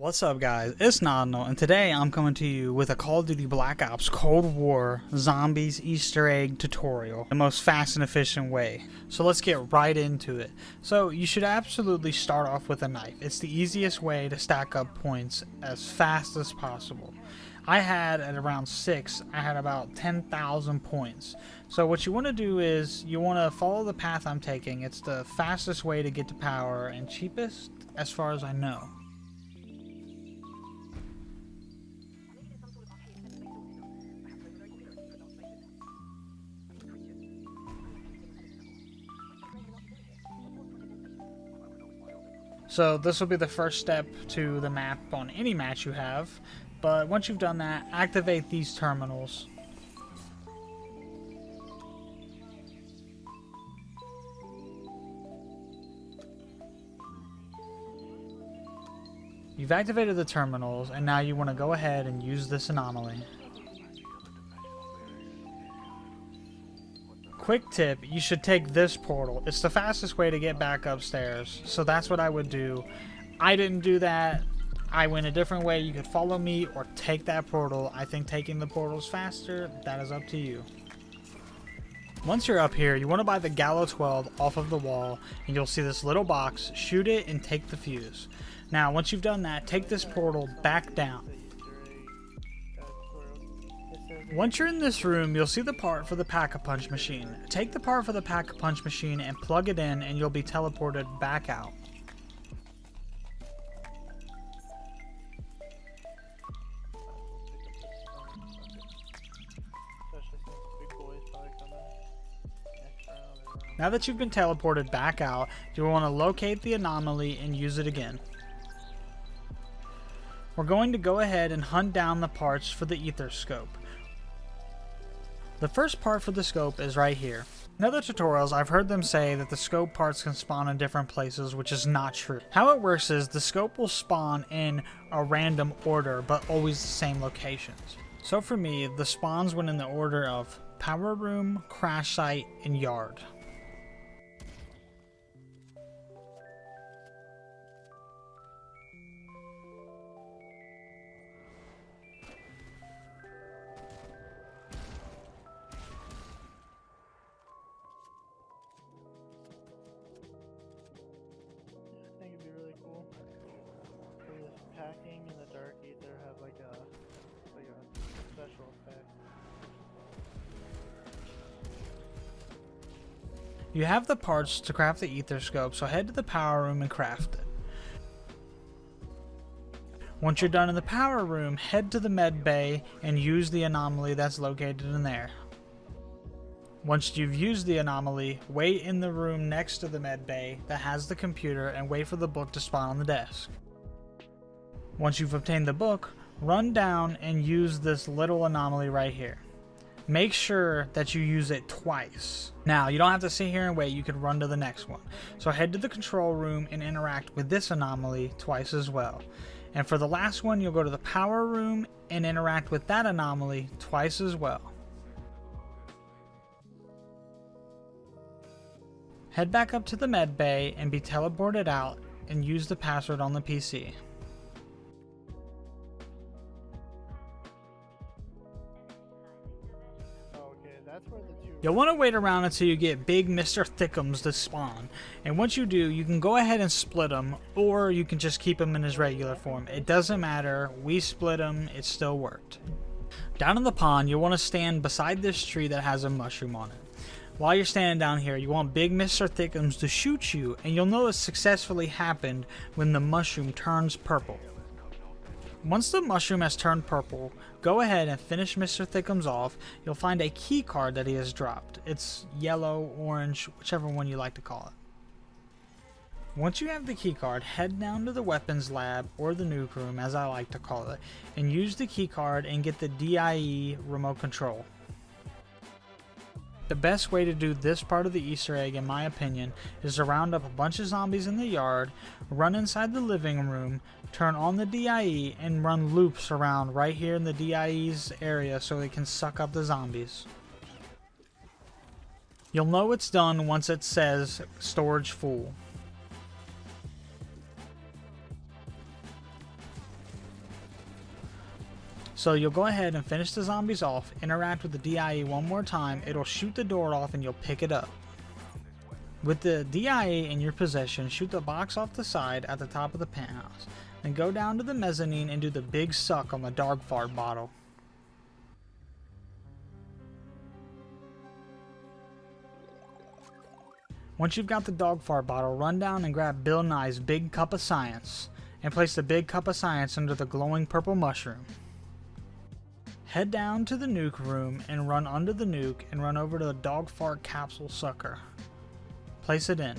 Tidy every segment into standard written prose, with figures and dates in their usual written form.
What's up guys, it's NodnaL, and today I'm coming to you with a Call of Duty Black Ops Cold War Zombies Easter egg tutorial, the most fast and efficient way. So let's get right into it. So you should absolutely start off with a knife. It's the easiest way to stack up points as fast as possible. I had at around 6, I had about 10,000 points. So what you want to do is you want to follow the path I'm taking. It's the fastest way to get to power and cheapest as far as I know. So this will be the first step to the map on any match you have, but once you've done that, activate these terminals. You've activated the terminals, and now you want to go ahead and use this anomaly. Quick tip, you should take this portal. It's the fastest way to get back upstairs, so that's what I would do. I didn't do that. I went a different way. You could follow me or take that portal. I think taking the portal is faster. That is up to you. Once you're up here, you want to buy the Gallo 12 off of the wall, and you'll see this little box. Shoot it and take the fuse. Now, once you've done that, take this portal back down. Once you're in this room, you'll see the part for the Pack-a-Punch machine. Take the part for the Pack-a-Punch machine and plug it in, and you'll be teleported back out. Now that you've been teleported back out, you'll want to locate the anomaly and use it again. We're going to go ahead and hunt down the parts for the ether scope. The first part for the scope is right here. In other tutorials, I've heard them say that the scope parts can spawn in different places, which is not true. How it works is the scope will spawn in a random order, but always the same locations. So for me, the spawns went in the order of power room, crash site, and yard. Packing in the dark ether have like a special effect. You have the parts to craft the ether scope, so head to the power room and craft it. Once you're done in the power room, head to the med bay and use the anomaly that's located in there. Once you've used the anomaly, wait in the room next to the med bay that has the computer and wait for the book to spawn on the desk. Once you've obtained the book, run down and use this little anomaly right here. Make sure that you use it twice. Now, you don't have to sit here and wait, you can run to the next one. So head to the control room and interact with this anomaly twice as well. And for the last one, you'll go to the power room and interact with that anomaly twice as well. Head back up to the med bay and be teleported out and use the password on the PC. You'll want to wait around until you get big Mr. Thickums to spawn, and once you do, you can go ahead and split him, or you can just keep him in his regular form. It doesn't matter, we split him, it still worked. Down in the pond, you'll want to stand beside this tree that has a mushroom on it. While you're standing down here, you want big Mr. Thickums to shoot you, and you'll know it successfully happened when the mushroom turns purple. Once the mushroom has turned purple, go ahead and finish Mr. Thickums off. You'll find a key card that he has dropped. It's yellow, orange, whichever one you like to call it. Once you have the key card, head down to the weapons lab, or the nuke room as I like to call it, and use the key card and get the DIE remote control. The best way to do this part of the Easter egg, in my opinion, is to round up a bunch of zombies in the yard, run inside the living room, turn on the DIE, and run loops around right here in the DIE's area so it can suck up the zombies. You'll know it's done once it says storage full. So you'll go ahead and finish the zombies off, interact with the DIE one more time, it'll shoot the door off and you'll pick it up. With the DIE in your possession, shoot the box off the side at the top of the penthouse. Then go down to the mezzanine and do the big suck on the dog fart bottle. Once you've got the dog fart bottle, run down and grab Bill Nye's big cup of science and place the big cup of science under the glowing purple mushroom. Head down to the nuke room and run under the nuke and run over to the dog fart capsule sucker. Place it in.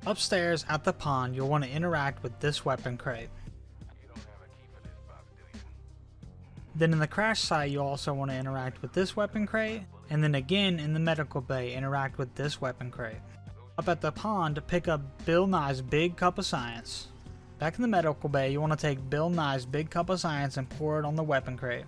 Upstairs at the pond, you'll want to interact with this weapon crate. Then in the crash site, you'll also want to interact with this weapon crate, and then again in the medical bay, interact with this weapon crate. Up at the pond, pick up Bill Nye's big cup of science. Back in the medical bay, you want to take Bill Nye's big cup of science and pour it on the weapon crate.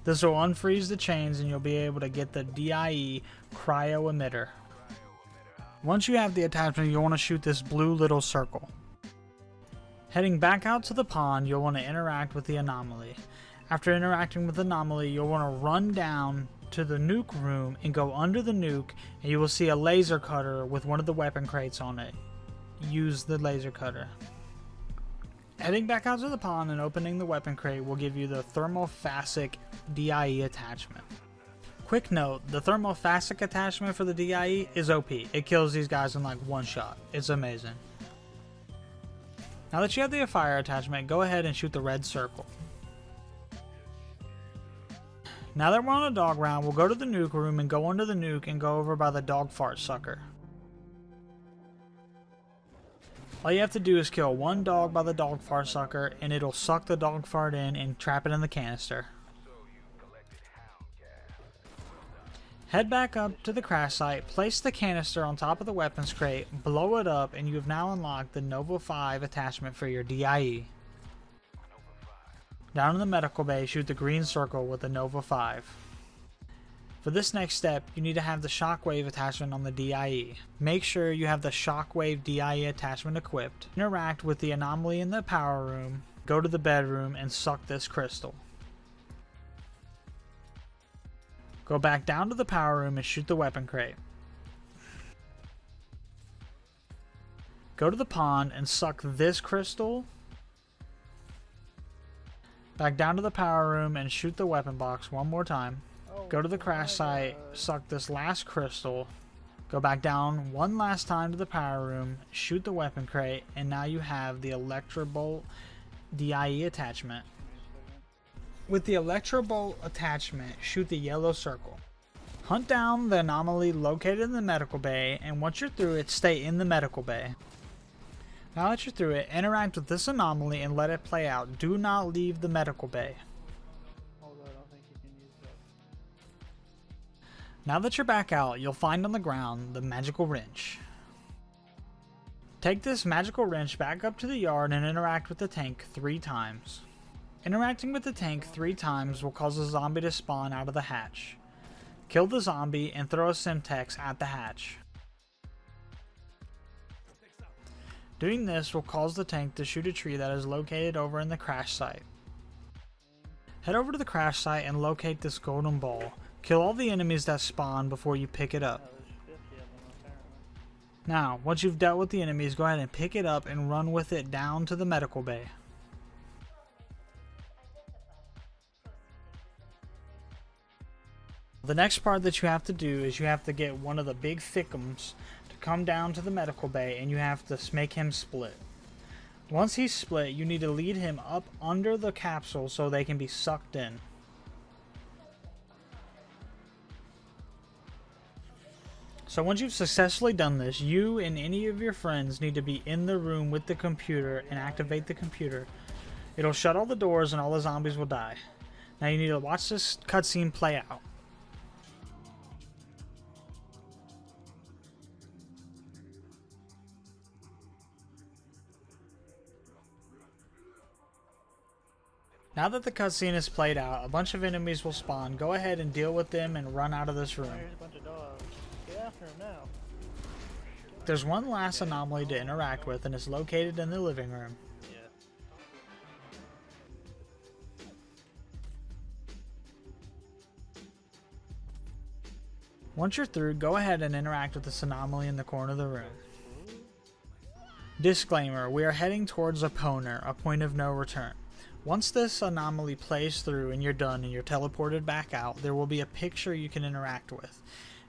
This will unfreeze the chains and you'll be able to get the DIE cryo emitter. Once you have the attachment, you'll want to shoot this blue little circle. Heading back out to the pond, you'll want to interact with the anomaly. After interacting with the anomaly, you'll want to run down to the nuke room and go under the nuke, and you will see a laser cutter with one of the weapon crates on it. Use the laser cutter. Heading back out to the pond and opening the weapon crate will give you the thermophasic DIE attachment. Quick note, the thermophasic attachment for the DIE is OP. It kills these guys in like one shot. It's amazing. Now that you have the fire attachment, go ahead and shoot the red circle. Now that we're on a dog round, we'll go to the nuke room and go under the nuke and go over by the dog fart sucker. All you have to do is kill one dog by the dog fart sucker and it'll suck the dog fart in and trap it in the canister. Head back up to the crash site, place the canister on top of the weapons crate, blow it up, and you have now unlocked the Nova 5 attachment for your DIE. Down in the medical bay, shoot the green circle with the Nova 5. For this next step, you need to have the shockwave attachment on the DIE. Make sure you have the shockwave DIE attachment equipped. Interact with the anomaly in the power room, go to the bedroom, and suck this crystal. Go back down to the power room and shoot the weapon crate. Go to the pond and suck this crystal. Back down to the power room and shoot the weapon box one more time. Go to the crash site, suck this last crystal, go back down one last time to the power room, shoot the weapon crate, and now you have the Electrobolt DIE attachment. With the Electrobolt attachment, shoot the yellow circle. Hunt down the anomaly located in the medical bay, and once you're through it, stay in the medical bay. Now that you're through it, interact with this anomaly and let it play out. Do not leave the medical bay. Now that you're back out, you'll find on the ground the magical wrench. Take this magical wrench back up to the yard and interact with the tank 3 times. Interacting with the tank 3 times will cause a zombie to spawn out of the hatch. Kill the zombie and throw a Simtex at the hatch. Doing this will cause the tank to shoot a tree that is located over in the crash site. Head over to the crash site and locate this golden ball. Kill all the enemies that spawn before you pick it up. Now, once you've dealt with the enemies, go ahead and pick it up and run with it down to the medical bay. The next part that you have to do is you have to get one of the big thickums to come down to the medical bay and you have to make him split. Once he's split, you need to lead him up under the capsule so they can be sucked in. So once you've successfully done this, you and any of your friends need to be in the room with the computer and activate the computer. It'll shut all the doors and all the zombies will die. Now you need to watch this cutscene play out. Now that the cutscene is played out, a bunch of enemies will spawn. Go ahead and deal with them and run out of this room. Here's a bunch of dogs. Get after him now. There's one last anomaly to interact with and it's located in the living room. Yeah. Once you're through, go ahead and interact with this anomaly in the corner of the room. Disclaimer, we are heading towards a Poner, a point of no return. Once this anomaly plays through and you're done and you're teleported back out, there will be a picture you can interact with.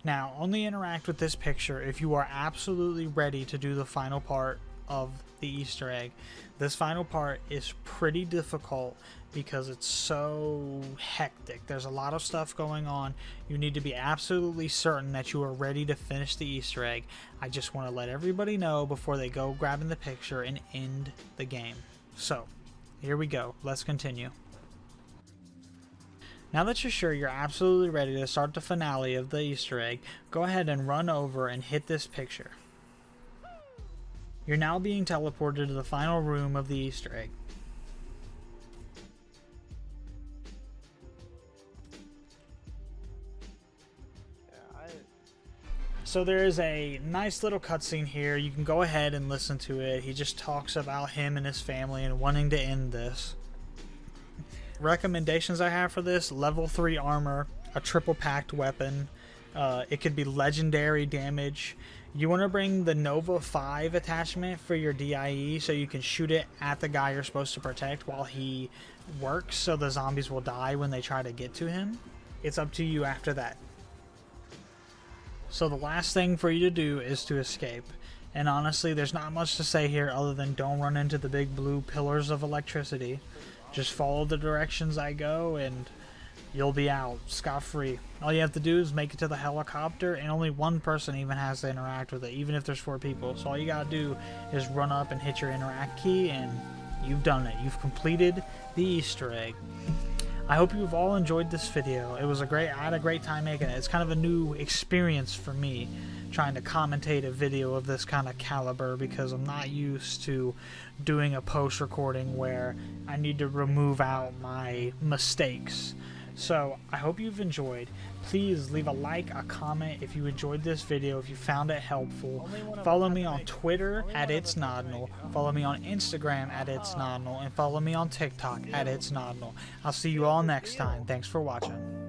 Now, only interact with this picture if you are absolutely ready to do the final part of the Easter egg. This final part is pretty difficult because it's so hectic. There's a lot of stuff going on. You need to be absolutely certain that you are ready to finish the Easter egg. I just want to let everybody know before they go grabbing the picture and end the game. So, here we go. Let's continue. Now that you're sure you're absolutely ready to start the finale of the Easter egg, go ahead and run over and hit this picture. You're now being teleported to the final room of the Easter egg. So there is a nice little cutscene here. You can go ahead and listen to it. He just talks about him and his family and wanting to end this. Recommendations I have for this: level 3 armor, a triple packed weapon. It could be legendary damage. You want to bring the Nova 5 attachment for your DIE so you can shoot it at the guy you're supposed to protect while he works, so the zombies will die when they try to get to him. It's up to you after that. So the last thing for you to do is to escape. And honestly, there's not much to say here other than don't run into the big blue pillars of electricity. Just follow the directions I go and you'll be out scot-free. All you have to do is make it to the helicopter, and only one person even has to interact with it, even if there's 4 people. So all you gotta do is run up and hit your interact key and you've done it. You've completed the Easter egg. I hope you've all enjoyed this video. I had a great time making it. It's kind of a new experience for me trying to commentate a video of this kind of caliber because I'm not used to doing a post recording where I need to remove out my mistakes. So I hope you've enjoyed. Please leave a like, a comment if you enjoyed this video, if you found it helpful. Follow me on Twitter at @NodnaL. Follow me on Instagram at @NodnaL. And follow me on TikTok at @NodnaL. I'll see you all next time. Thanks for watching.